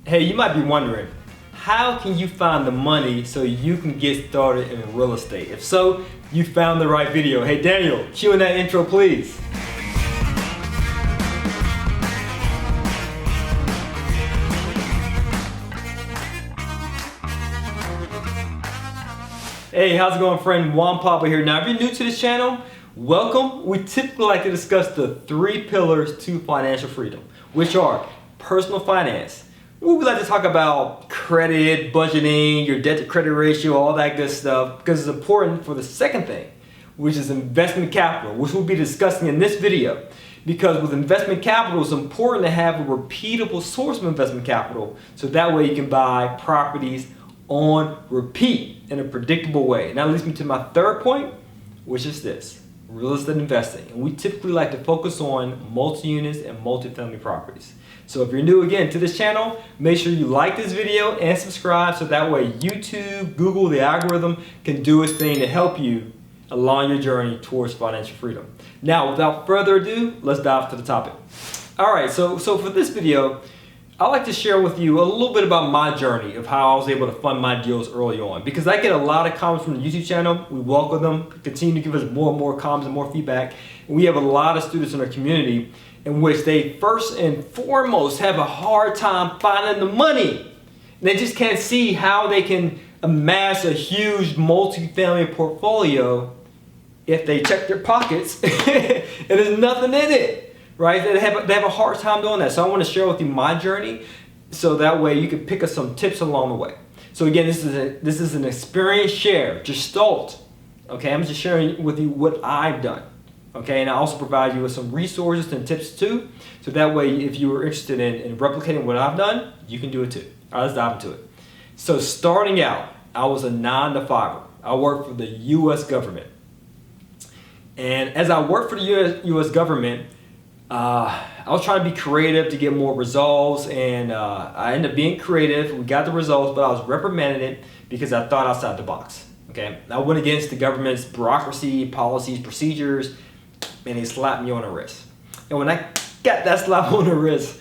Hey, you might be wondering, how can you find the money so you can get started in real estate? If so, you found the right video. Hey Daniel, cue in that intro please. Hey, how's it going, friend? Juan Papa here. Now, if you're new to this channel, welcome. We typically like to discuss the 3 pillars to financial freedom, which are personal finance. We like to talk about credit, budgeting, your debt to credit ratio, all that good stuff, because it's important for the second thing, which is investment capital, which we'll be discussing in this video. Because with investment capital, it's important to have a repeatable source of investment capital, so that way you can buy properties on repeat in a predictable way. And that leads me to my third point, which is this: real estate investing. And we typically like to focus on multi-units and multi-family properties. So if you're new again to this channel, make sure you like this video and subscribe, so that way YouTube, Google, the algorithm can do its thing to help you along your journey towards financial freedom. Now, without further ado, let's dive to the topic. All right, so for this video, I'd like to share with you a little bit about my journey of how I was able to fund my deals early on, because I get a lot of comments from the YouTube channel. We welcome them. Continue to give us more and more comments and more feedback. And we have a lot of students in our community in which they first and foremost have a hard time finding the money. And they just can't see how they can amass a huge multi-family portfolio if they check their pockets and there's nothing in it. Right? They have a hard time doing that. So I want to share with you my journey, so that way you can pick up some tips along the way. So again, this is an experience share, Gestalt. Okay, I'm just sharing with you what I've done. Okay, and I also provide you with some resources and tips too, so that way if you are interested in replicating what I've done, you can do it too. All right, let's dive into it. So starting out, I was a 9-to-5er. I worked for the U.S. government. And as I worked for the U.S. government, I was trying to be creative to get more results, and I ended up being creative. We got the results, but I was reprimanded because I thought outside the box. Okay, I went against the government's bureaucracy, policies, procedures, and they slapped me on the wrist. And when I got that slap on the wrist,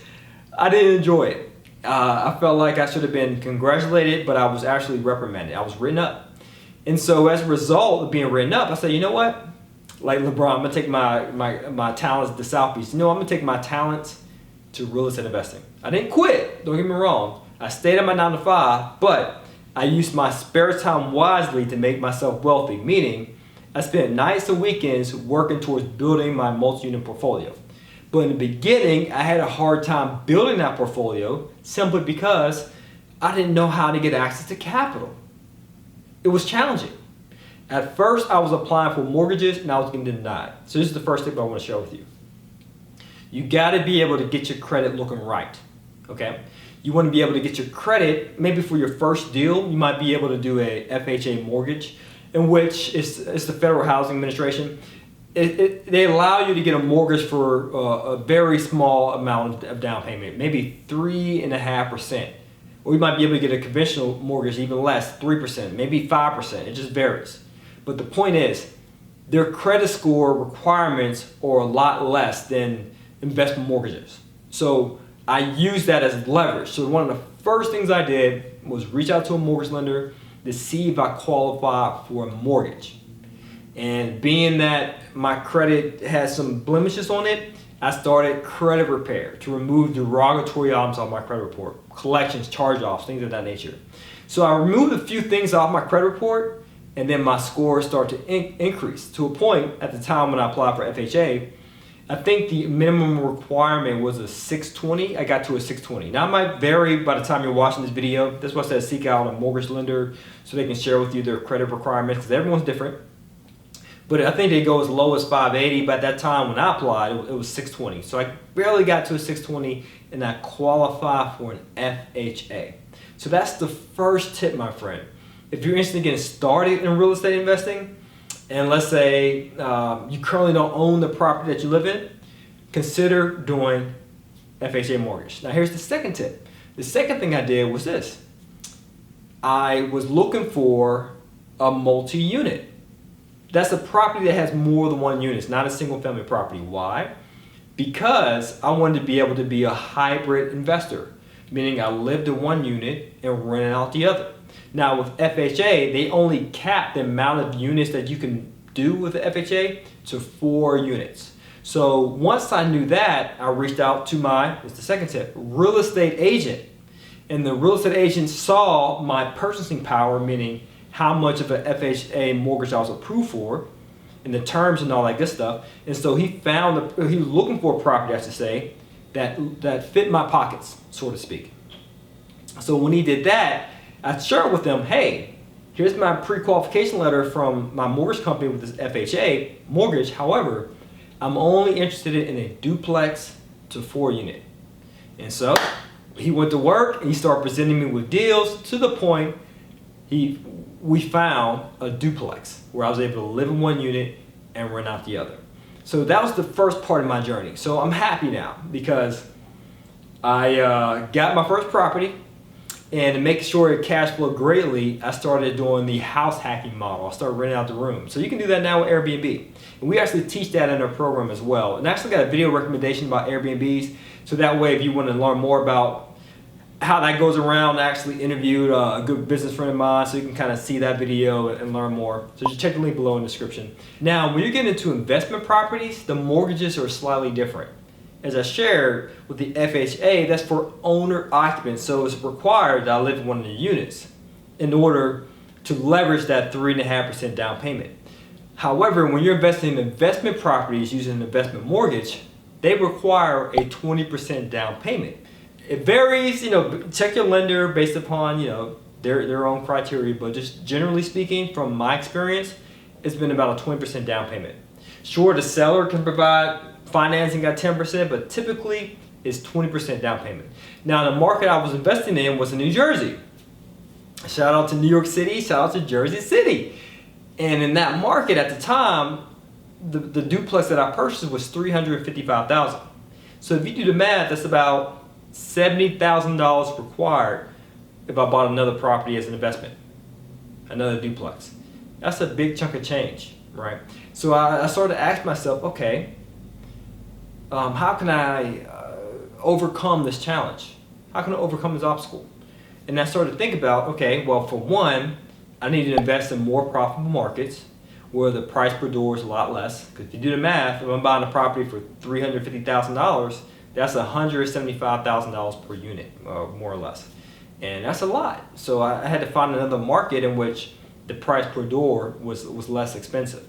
I didn't enjoy it. I felt like I should have been congratulated, but I was actually reprimanded. I was written up. And so as a result of being written up, I said, you know what? Like LeBron, I'm gonna take my talents to South Beach. I'm gonna take my talents to real estate investing. I didn't quit, don't get me wrong. I stayed at my 9-to-5, but I used my spare time wisely to make myself wealthy, meaning I spent nights and weekends working towards building my multi-unit portfolio. But in the beginning, I had a hard time building that portfolio simply because I didn't know how to get access to capital. It was challenging. At first, I was applying for mortgages and I was getting denied. So this is the first tip I want to share with you. You got to be able to get your credit looking right, okay? You want to be able to get your credit, maybe for your first deal, you might be able to do a FHA mortgage, in which it's the Federal Housing Administration. They allow you to get a mortgage for a very small amount of down payment, maybe 3.5%. Or you might be able to get a conventional mortgage even less, 3%, maybe 5%, it just varies. But the point is, their credit score requirements are a lot less than investment mortgages. So I use that as leverage. So one of the first things I did was reach out to a mortgage lender to see if I qualify for a mortgage. And being that my credit has some blemishes on it, I started credit repair to remove derogatory items off my credit report, collections, charge-offs, things of that nature. So I removed a few things off my credit report, and then my score started to increase to a point at the time when I applied for FHA. I think the minimum requirement was a 620. I got to a 620. Now it might vary by the time you're watching this video. That's why I said seek out a mortgage lender so they can share with you their credit requirements, because everyone's different. But I think they go as low as 580, but at that time when I applied, it was 620. So I barely got to a 620 and I qualified for an FHA. So that's the first tip, my friend. If you're interested in getting started in real estate investing, and let's say you currently don't own the property that you live in, consider doing FHA mortgage. Now here's the second tip. The second thing I did was this. I was looking for a multi-unit. That's a property that has more than one unit. It's not a single family property. Why? Because I wanted to be able to be a hybrid investor. meaning I lived in one unit and rented out the other. Now with FHA, they only cap the amount of units that you can do with the FHA to 4 units. So once I knew that, I reached out to it's the second tip, real estate agent. And the real estate agent saw my purchasing power, meaning how much of an FHA mortgage I was approved for, and the terms and all that good stuff. And so he was looking for a property, I should say, that fit my pockets, so to speak. So when he did that, I shared with him, hey, here's my pre-qualification letter from my mortgage company with this FHA mortgage. However, I'm only interested in a duplex to 4 unit. And so he went to work and he started presenting me with deals to the point we found a duplex where I was able to live in one unit and rent out the other. So that was the first part of my journey. So I'm happy now because I got my first property, and to make sure it cash flow greatly, I started doing the house hacking model. I started renting out the room. So you can do that now with Airbnb. And we actually teach that in our program as well. And I actually got a video recommendation about Airbnbs. So that way, if you want to learn more about how that goes around, I actually interviewed a good business friend of mine, so you can kind of see that video and learn more. So just check the link below in the description. Now, when you get into investment properties, the mortgages are slightly different. As I shared with the FHA, that's for owner occupants, so it's required that I live in one of the units in order to leverage that 3.5% down payment. However, when you're investing in investment properties using an investment mortgage, they require a 20% down payment. It varies, check your lender based upon, their own criteria, but just generally speaking, from my experience, it's been about a 20% down payment. Sure, the seller can provide financing at 10%, but typically it's 20% down payment. Now, the market I was investing in was in New Jersey. Shout out to New York City, shout out to Jersey City. And in that market at the time, the duplex that I purchased was $355,000. So if you do the math, that's about $70,000 required if I bought another property as an investment, another duplex. That's a big chunk of change, right? So I started to ask myself, okay, how can I overcome this challenge? How can I overcome this obstacle? And I started to think about, okay, well, for one, I need to invest in more profitable markets where the price per door is a lot less. Because if you do the math, if I'm buying a property for $350,000, that's $175,000 per unit, more or less. And that's a lot. So I had to find another market in which the price per door was less expensive.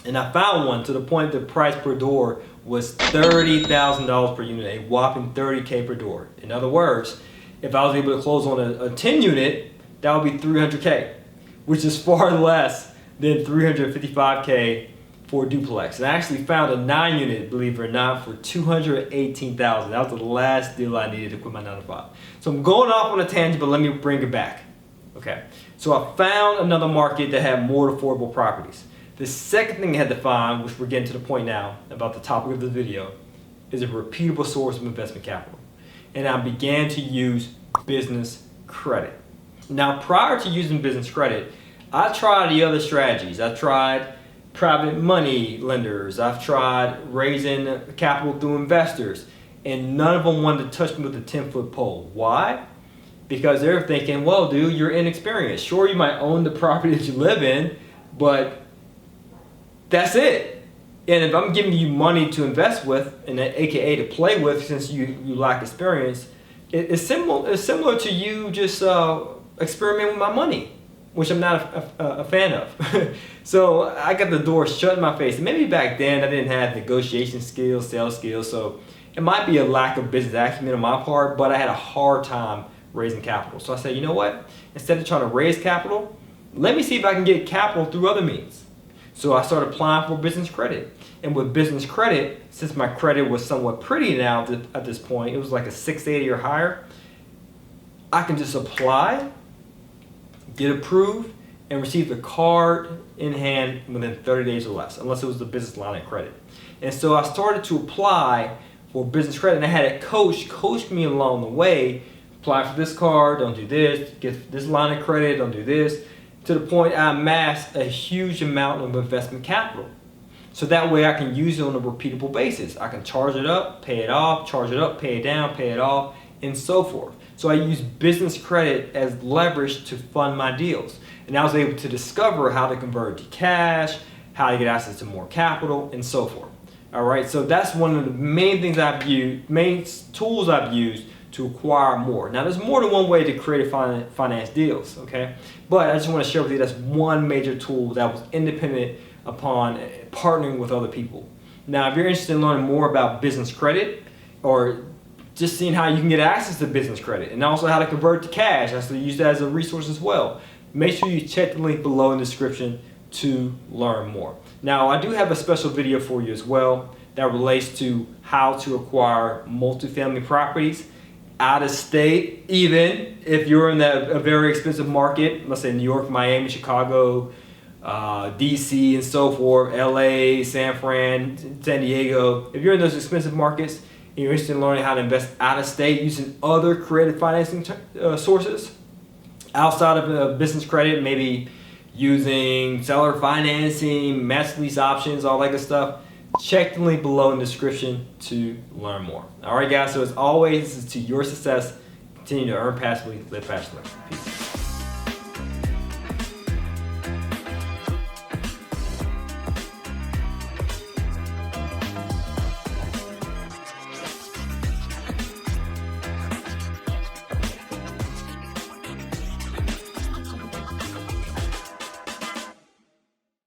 And I found one to the point the price per door was $30,000 per unit, a whopping $30K per door. In other words, if I was able to close on a 10 unit, that would be $300K, which is far less than $355K for a duplex. And I actually found a 9 unit, believe it or not, for $218,000. That was the last deal I needed to quit my 9 to 5. So I'm going off on a tangent, but let me bring it back. Okay, so I found another market that had more affordable properties. The second thing I had to find, which we're getting to the point now about the topic of the video, is a repeatable source of investment capital. And I began to use business credit. Now, prior to using business credit, I tried the other strategies. I tried private money lenders. I've tried raising capital through investors. And none of them wanted to touch me with a 10-foot pole. Why? Because they're thinking, well, dude, you're inexperienced. Sure, you might own the property that you live in, but that's it. And if I'm giving you money to invest with, and AKA to play with, since you lack experience, it's similar to you just experimenting with my money, which I'm not a fan of. So I got the door shut in my face. And maybe back then I didn't have negotiation skills, sales skills, so it might be a lack of business acumen on my part, but I had a hard time raising capital. So I said, you know what? Instead of trying to raise capital, let me see if I can get capital through other means. So I started applying for business credit. And with business credit, since my credit was somewhat pretty now at this point, it was like a 680 or higher, I can just apply, get approved, and receive the card in hand within 30 days or less, unless it was the business line of credit. And so I started to apply for business credit, and I had a coach me along the way. Apply for this card, don't do this, get this line of credit, don't do this, to the point I amassed a huge amount of investment capital. So that way I can use it on a repeatable basis. I can charge it up, pay it off, charge it up, pay it down, pay it off, and so forth. So I use business credit as leverage to fund my deals. And I was able to discover how to convert to cash, how to get access to more capital, and so forth. All right, so that's one of the main things main tools I've used to acquire more. Now, there's more than one way to create finance deals, okay? But I just want to share with you that's one major tool that was independent upon partnering with other people. Now, if you're interested in learning more about business credit or just seeing how you can get access to business credit and also how to convert to cash, I still use that as a resource as well. Make sure you check the link below in the description to learn more. Now, I do have a special video for you as well that relates to how to acquire multifamily properties out of state, even if you're in a very expensive market, let's say New York, Miami, Chicago, DC and so forth, LA, San Diego. If you're in those expensive markets and you're interested in learning how to invest out of state using other creative financing sources outside of business credit, maybe using seller financing, master lease options, all that good stuff, check the link below in the description to learn more. All right, guys, so as always, this is to your success. Continue to earn passively, live passionately. Peace.